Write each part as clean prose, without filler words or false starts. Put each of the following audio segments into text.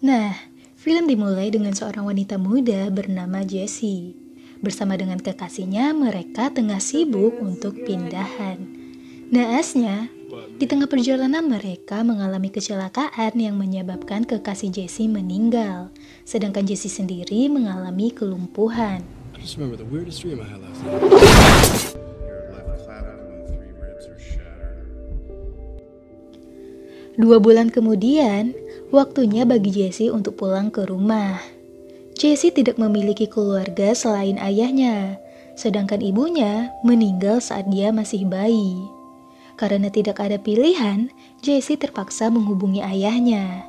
Nah, film dimulai dengan seorang wanita muda bernama Jessie. Bersama dengan kekasihnya, mereka tengah sibuk untuk pindahan. Naasnya, di tengah perjalanan mereka mengalami kecelakaan yang menyebabkan kekasih Jessie meninggal, sedangkan Jessie sendiri mengalami kelumpuhan. I just remember the weirdest dream I had last night. Your left clavicle and 3 ribs are shattered. 2 bulan kemudian, waktunya bagi Jessie untuk pulang ke rumah. Jessie tidak memiliki keluarga selain ayahnya, sedangkan ibunya meninggal saat dia masih bayi. Karena tidak ada pilihan, Jessie terpaksa menghubungi ayahnya.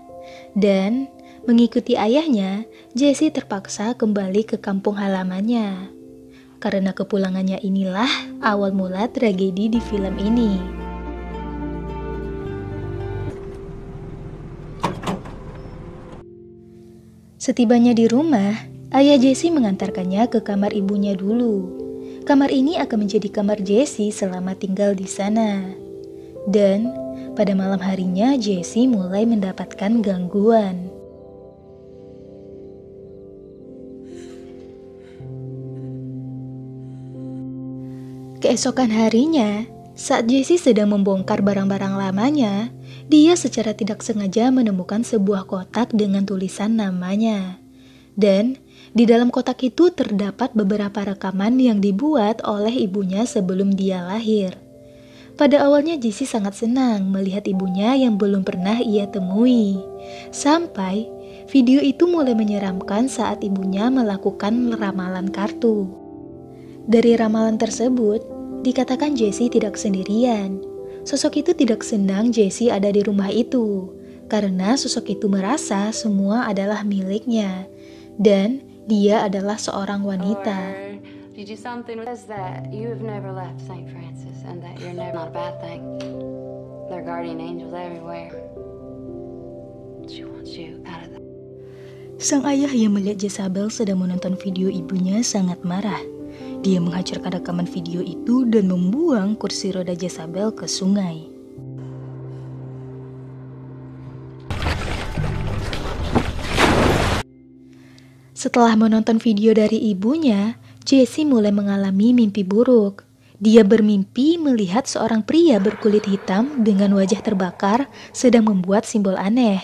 Dan mengikuti ayahnya, Jessie terpaksa kembali ke kampung halamannya. Karena kepulangannya inilah awal mula tragedi di film ini. Setibanya di rumah, ayah Jessie mengantarkannya ke kamar ibunya dulu. Kamar ini akan menjadi kamar Jessie selama tinggal di sana. Dan pada malam harinya Jessie mulai mendapatkan gangguan. Keesokan harinya, saat Jessie sedang membongkar barang-barang lamanya, dia secara tidak sengaja menemukan sebuah kotak dengan tulisan namanya. Dan di dalam kotak itu terdapat beberapa rekaman yang dibuat oleh ibunya sebelum dia lahir. Pada awalnya Jessie sangat senang melihat ibunya yang belum pernah ia temui. Sampai video itu mulai menyeramkan saat ibunya melakukan ramalan kartu. Dari ramalan tersebut, dikatakan Jessie tidak sendirian. Sosok itu tidak senang Jessie ada di rumah itu, karena sosok itu merasa semua adalah miliknya, dan dia adalah seorang wanita. Sang ayah yang melihat Jezabel sedang menonton video ibunya sangat marah. Dia menghancurkan rekaman video itu dan membuang kursi roda Jezabel ke sungai. Setelah menonton video dari ibunya, Jessie mulai mengalami mimpi buruk. Dia bermimpi melihat seorang pria berkulit hitam dengan wajah terbakar sedang membuat simbol aneh.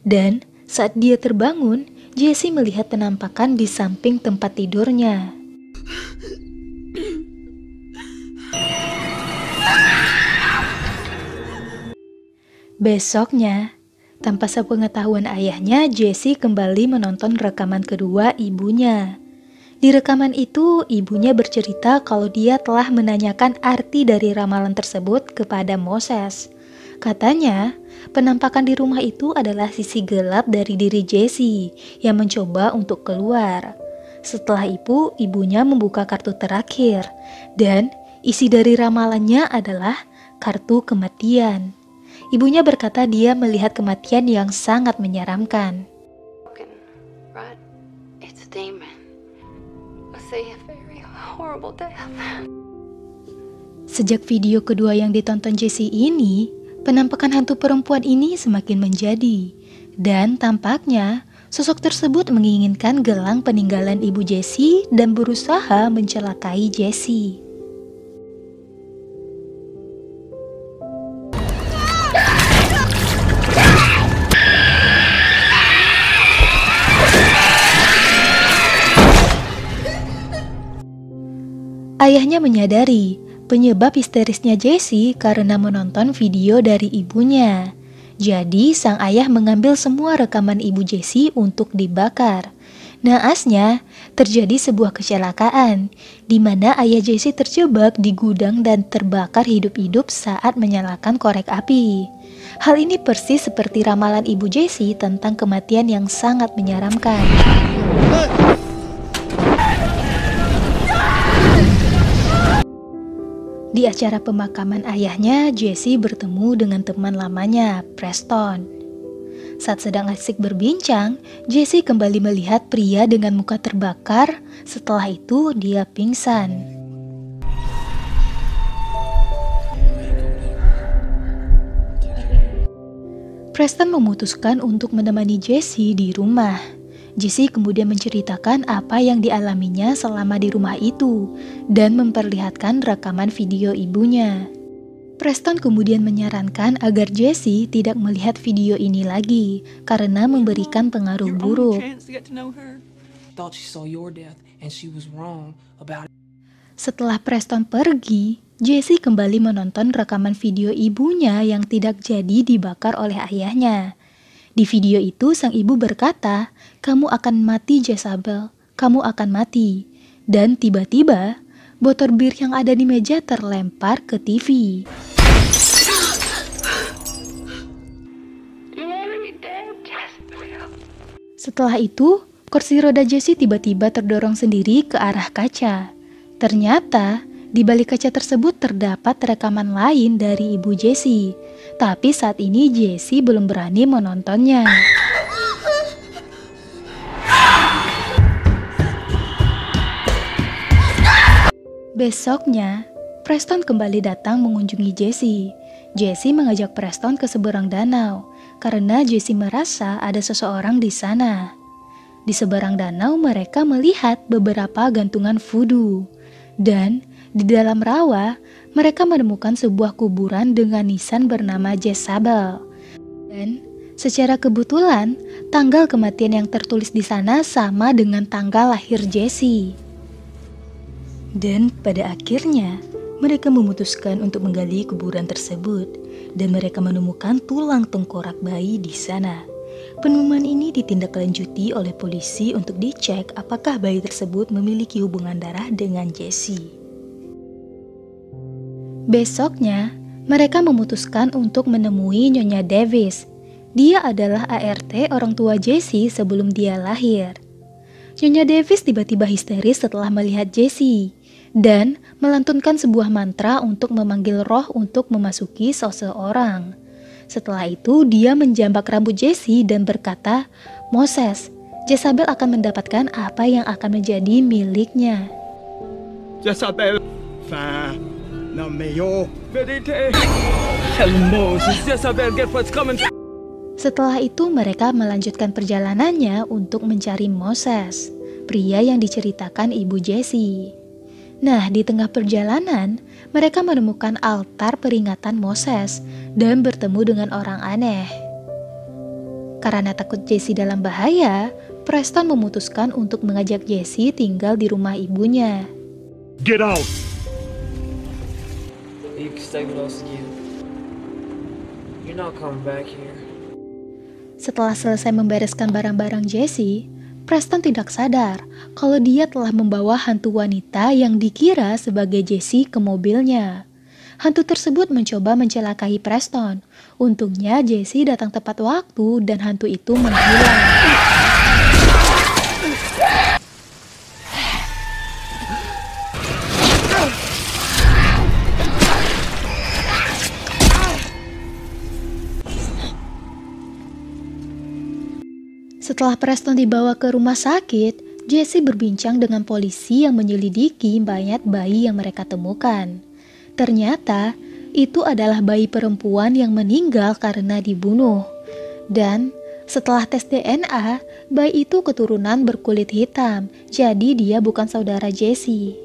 Dan saat dia terbangun, Jessie melihat penampakan di samping tempat tidurnya. Besoknya, tanpa sepengetahuan ayahnya, Jessie kembali menonton rekaman kedua ibunya. Di rekaman itu, ibunya bercerita kalau dia telah menanyakan arti dari ramalan tersebut kepada Moses. Katanya, penampakan di rumah itu adalah sisi gelap dari diri Jessie yang mencoba untuk keluar. Setelah itu, ibunya membuka kartu terakhir, dan isi dari ramalannya adalah kartu kematian. Ibunya berkata dia melihat kematian yang sangat menyeramkan. Sejak video kedua yang ditonton Jessie ini, penampakan hantu perempuan ini semakin menjadi, dan tampaknya sosok tersebut menginginkan gelang peninggalan ibu Jessie dan berusaha mencelakai Jessie. Ayahnya menyadari penyebab histerisnya Jessie karena menonton video dari ibunya. Jadi sang ayah mengambil semua rekaman ibu Jessie untuk dibakar. Naasnya, terjadi sebuah kecelakaan di mana ayah Jessie terjebak di gudang dan terbakar hidup-hidup saat menyalakan korek api. Hal ini persis seperti ramalan ibu Jessie tentang kematian yang sangat menyeramkan. Di acara pemakaman ayahnya, Jessie bertemu dengan teman lamanya, Preston. Saat sedang asik berbincang, Jessie kembali melihat pria dengan muka terbakar. Setelah itu, dia pingsan. Preston memutuskan untuk menemani Jessie di rumah. Jessie kemudian menceritakan apa yang dialaminya selama di rumah itu dan memperlihatkan rekaman video ibunya. Preston kemudian menyarankan agar Jessie tidak melihat video ini lagi karena memberikan pengaruh buruk. Setelah Preston pergi, Jessie kembali menonton rekaman video ibunya yang tidak jadi dibakar oleh ayahnya. Di video itu sang ibu berkata, "Kamu akan mati Jezabel, kamu akan mati." Dan tiba-tiba, botol bir yang ada di meja terlempar ke TV. Setelah itu, kursi roda Jessie tiba-tiba terdorong sendiri ke arah kaca. Ternyata, di balik kaca tersebut terdapat rekaman lain dari ibu Jessie. Tapi saat ini Jessie belum berani menontonnya. Besoknya, Preston kembali datang mengunjungi Jessie. Jessie mengajak Preston ke seberang danau karena Jessie merasa ada seseorang di sana. Di seberang danau mereka melihat beberapa gantungan voodoo. Dan di dalam rawa, mereka menemukan sebuah kuburan dengan nisan bernama Jezabel. Dan secara kebetulan, tanggal kematian yang tertulis di sana sama dengan tanggal lahir Jessie. Dan pada akhirnya, mereka memutuskan untuk menggali kuburan tersebut dan mereka menemukan tulang tengkorak bayi di sana. Penemuan ini ditindaklanjuti oleh polisi untuk dicek apakah bayi tersebut memiliki hubungan darah dengan Jessie. Besoknya, mereka memutuskan untuk menemui Nyonya Davis. Dia adalah ART orang tua Jessie sebelum dia lahir. Nyonya Davis tiba-tiba histeris setelah melihat Jessie dan melantunkan sebuah mantra untuk memanggil roh untuk memasuki seseorang. Setelah itu, dia menjambak rambut Jessie dan berkata, "Moses, Jezabel akan mendapatkan apa yang akan menjadi miliknya." Jezabel, Nameyo. Setelah itu, mereka melanjutkan perjalanannya untuk mencari Moses, pria yang diceritakan ibu Jessie. Nah, di tengah perjalanan, mereka menemukan altar peringatan Moses dan bertemu dengan orang aneh. Karena takut Jessie dalam bahaya, Preston memutuskan untuk mengajak Jessie tinggal di rumah ibunya. Get out! You can stay with us again. You're not coming back here. Setelah selesai membereskan barang-barang Jessie, Preston tidak sadar kalau dia telah membawa hantu wanita yang dikira sebagai Jessie ke mobilnya. Hantu tersebut mencoba mencelakai Preston. Untungnya Jessie datang tepat waktu dan hantu itu menghilang. Setelah Preston dibawa ke rumah sakit, Jessie berbincang dengan polisi yang menyelidiki mayat bayi yang mereka temukan. Ternyata, itu adalah bayi perempuan yang meninggal karena dibunuh. Dan setelah tes DNA, bayi itu keturunan berkulit hitam, jadi dia bukan saudara Jessie.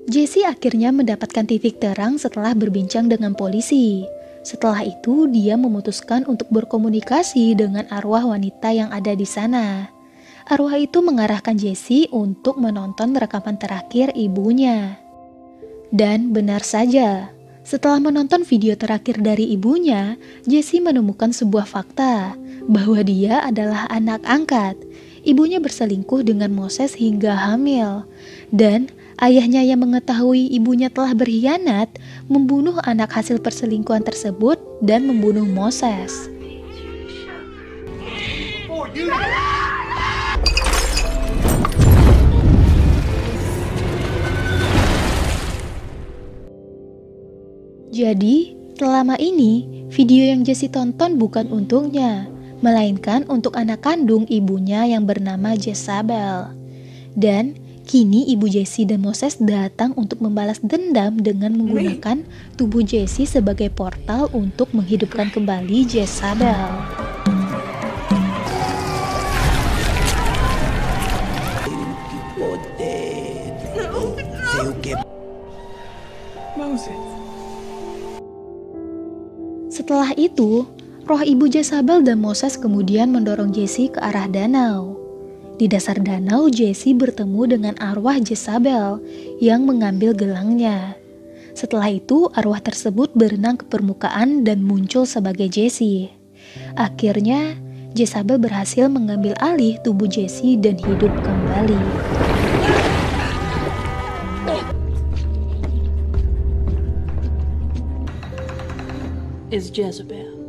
Jessie akhirnya mendapatkan titik terang setelah berbincang dengan polisi. Setelah itu, dia memutuskan untuk berkomunikasi dengan arwah wanita yang ada di sana. Arwah itu mengarahkan Jessie untuk menonton rekaman terakhir ibunya. Dan benar saja, setelah menonton video terakhir dari ibunya, Jessie menemukan sebuah fakta bahwa dia adalah anak angkat. Ibunya berselingkuh dengan Moses hingga hamil. Dan ayahnya yang mengetahui ibunya telah berkhianat, membunuh anak hasil perselingkuhan tersebut dan membunuh Moses. Jadi, selama ini, video yang Jessie tonton bukan untuknya, melainkan untuk anak kandung ibunya yang bernama Jezabel. Dan Kini ibu Jesse dan Moses datang untuk membalas dendam dengan menggunakan tubuh Jesse sebagai portal untuk menghidupkan kembali Jezabel. Setelah itu, roh ibu Jezabel dan Moses kemudian mendorong Jesse ke arah danau. Di dasar danau, Jesse bertemu dengan arwah Jezabel yang mengambil gelangnya. Setelah itu, arwah tersebut berenang ke permukaan dan muncul sebagai Jesse. Akhirnya, Jezabel berhasil mengambil alih tubuh Jesse dan hidup kembali. Is Jezebel.